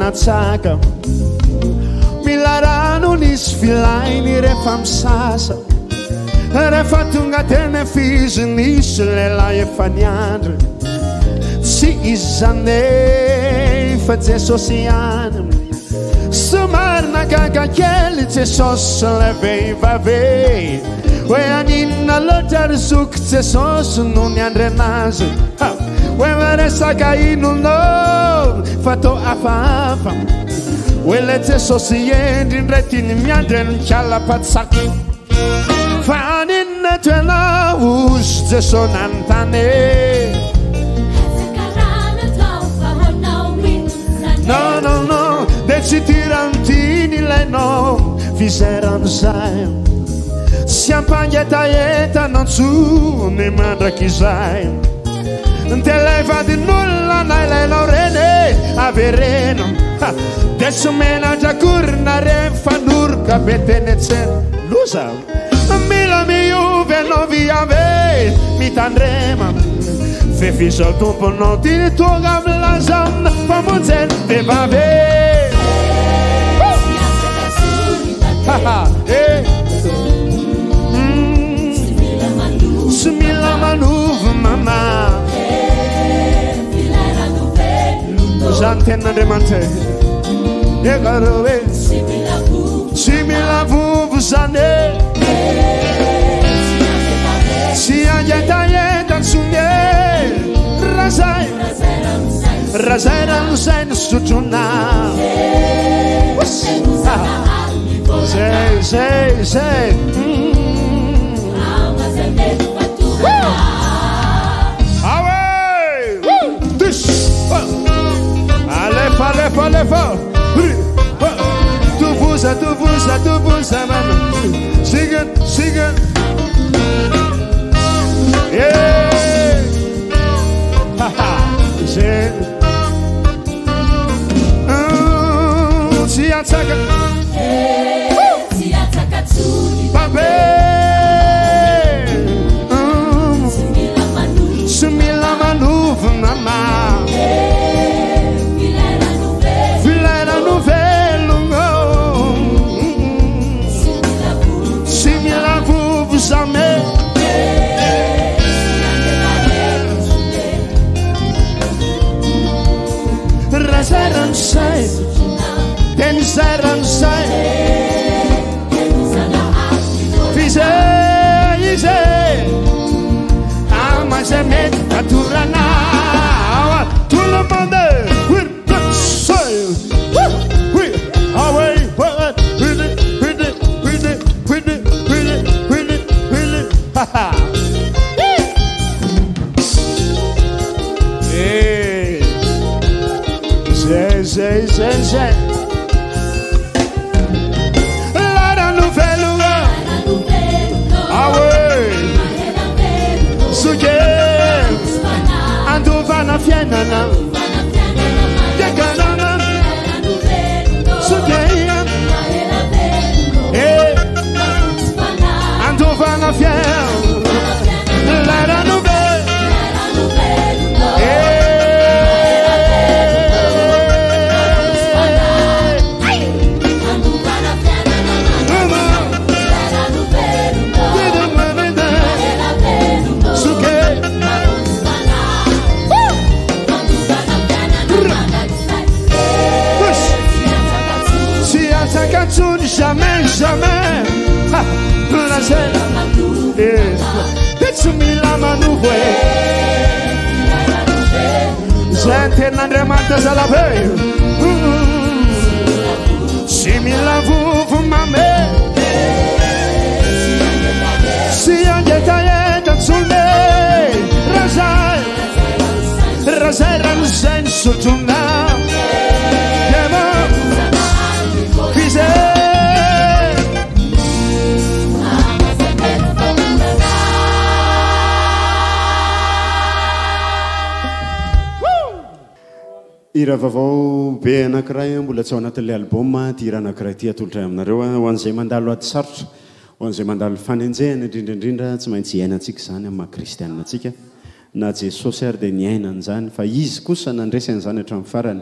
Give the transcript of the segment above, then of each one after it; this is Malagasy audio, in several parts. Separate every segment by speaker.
Speaker 1: Tsaka milarano nisy filainy rehefa misasa rehefa tonga tena fizy nisy lehilahy efa niandry tsy izy zany fa Jesosy ihany somary nakaka kely Jesosy le vehivavy hoe aninona loatra ry zoky Jesosy no niandry anazy hoe maresaka inonao fa tô hafahafa hoe le Jesosy endry ndray tiany miandry ny kalapatsaka fa aninona toenao ozy Jesosy nanontany no de tsy tirantiny ilainao fizerano zay tsy ampangetaheta nantsony mandraky izay Televadin'olona na ilainao reny avereno de tsy menadrakorina rehefa noroka be teny tsena loza mila miovy anao viave mitandrema fefizao tomponao tiny tonga amilazamina famonjeny vehivavy tsy mila manovy mama zany ten'Andriamanitra ekaro hoe tsy mila vovo zany tsy angetaheta ntsony razay ranozay ny sotrona zay Alefa tuvuza mano siga yeah siataka tsuni pape sumila manuva mama Razaran sai, ten zaran sai, fize, amazemet aturana, tout le monde, with the soil, with away, with it, haha. Zé Lara no velho Awe Suge Anduva na fiena Decanana Suge Anduva na fiena Lara no velho Jamais prazer Deixa me lama no bué Gente nandre matas a la veio Se me lavo mame Se angeta eta tsunde Razai ramzen sutuna Yema Fize
Speaker 2: Hira vaovao be anankiray mbola tsy ao anatin'ilay album ty hira anankiray ty atolotra aminareo ho an'izay mandalo aty sarotra ho an'izay mandalo fanenjehana indrindraindrindra tsy maintsy iainantsika zany amin'ny maha-kristianina antsika na Jesosy ary dia niainana zany fa izy kosa nandresany zany hatramin'ny farany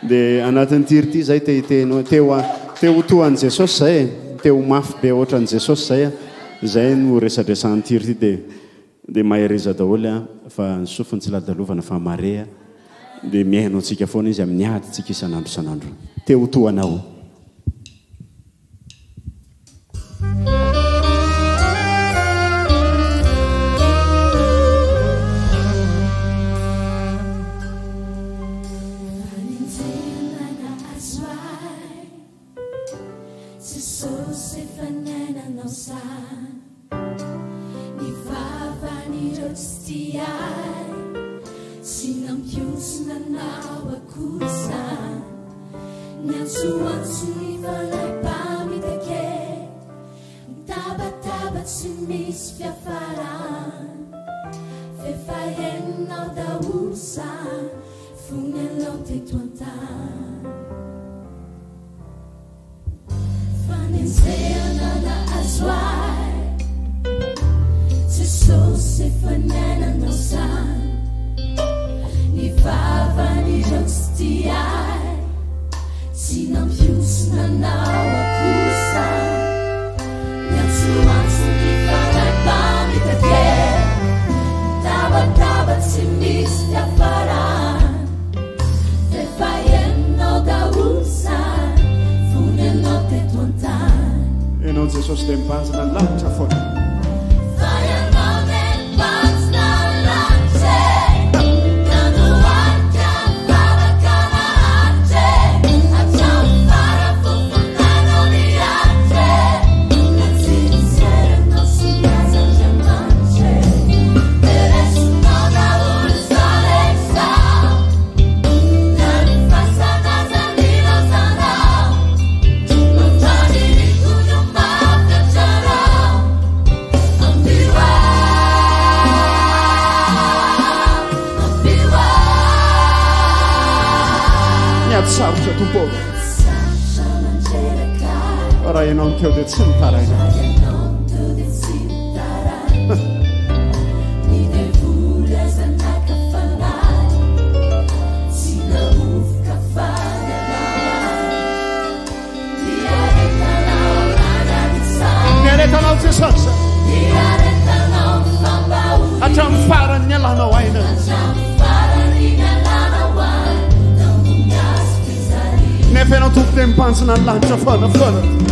Speaker 2: dia anatin'ny tiry ty zay teo tohan'i Jesosy zay teo mafy be ohatran'i Jesosy zay no resadresan'ny tiry ty dia mahereza daholo fa ny sofiny tsy ladalovana fa mare dia miainao antsika foana izy amin'ny ady tsika isan'andro isan'andro teo tohanao Jesús tem paz na lancha fora. Saúde do povo. Ora aí não teu de sentar aí. Mereka não te sossa. Atam para nyala no waina. Nefe non tutte in panza una lancia fuori.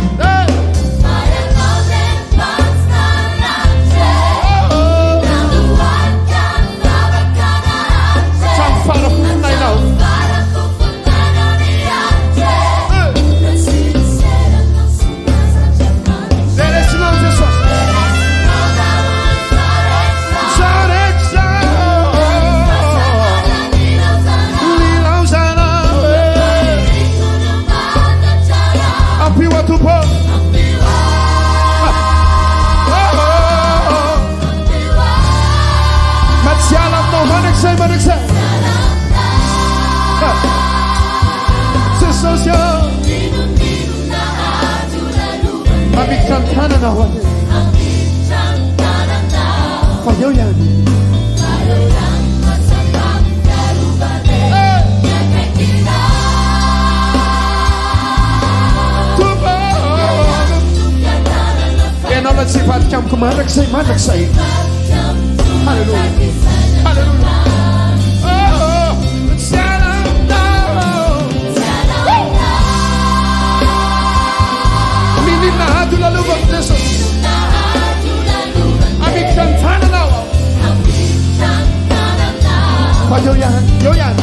Speaker 2: Malaksay. Hallelujah. Hallelujah. Oh, Minimahadu la lubang Jesus. Amik kantana na. Payoyan, yoyan.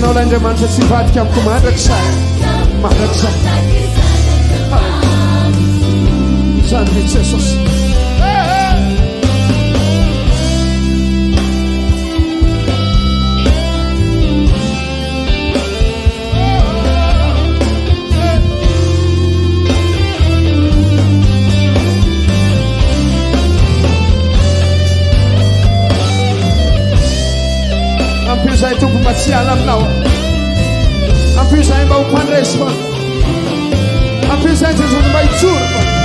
Speaker 2: Orang zaman sifat yang kumaraksa, maraksa. Santi Jesus.
Speaker 1: izay tompo mba tsy ala aminao ampio izay mba hompandresy fa ampio izay jezono mba hitsoro fa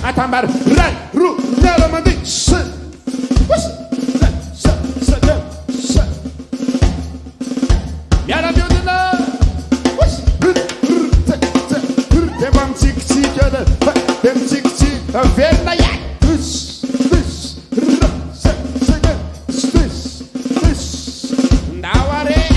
Speaker 1: Atambar, rai, ru, nela mandi, se, was, se, yara biodina, was, dem tik, verna ya, ndaware,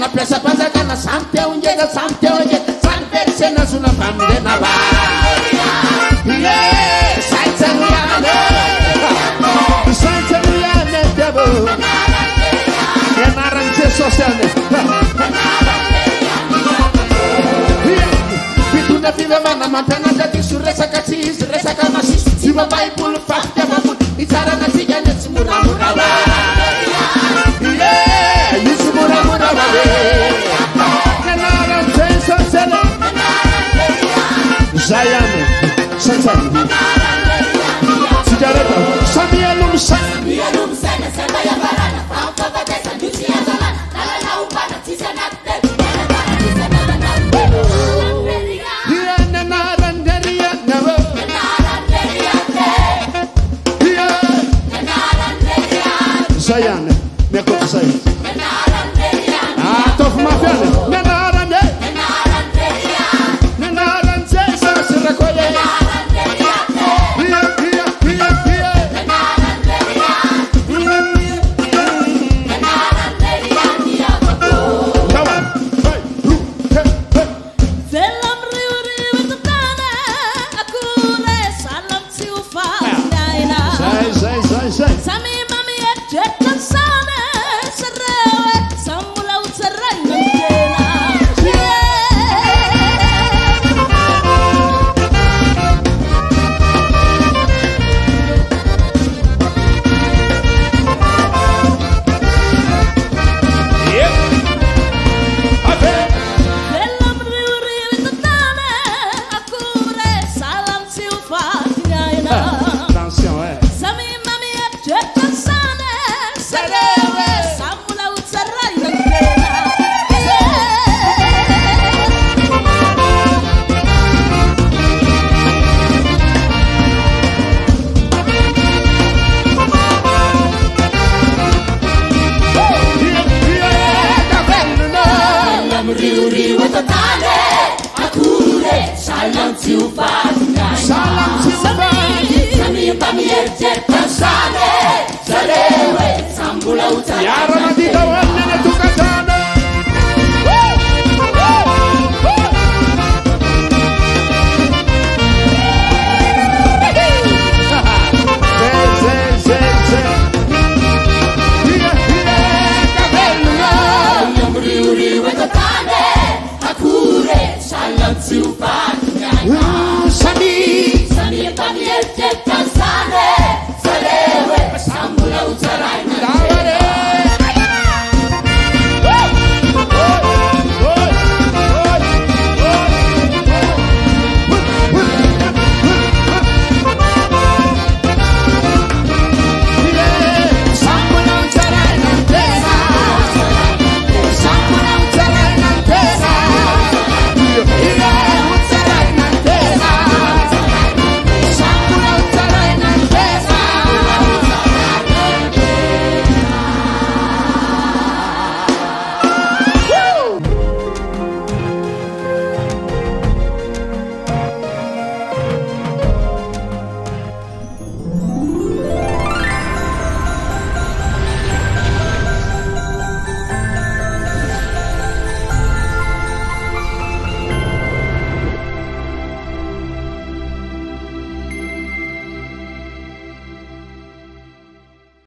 Speaker 1: na presa pasaka na sante unjeda sanpersena sulla famiglia nava yeah Sant'Eliane devo e narrante sociale pituna vive mana mantana dati surresa kacis resa kamasis siva bible fakta babu itara na tigane simura murava yeah yusumura murava Zayane, Santani, Sigareta, Samuelum Sana, Samaya Barana, Pampa Badesa, Lucia Zalana, Nalana Upana, Tisanate, Zayane, Meko Zayane, Tof Mafiane, Yarana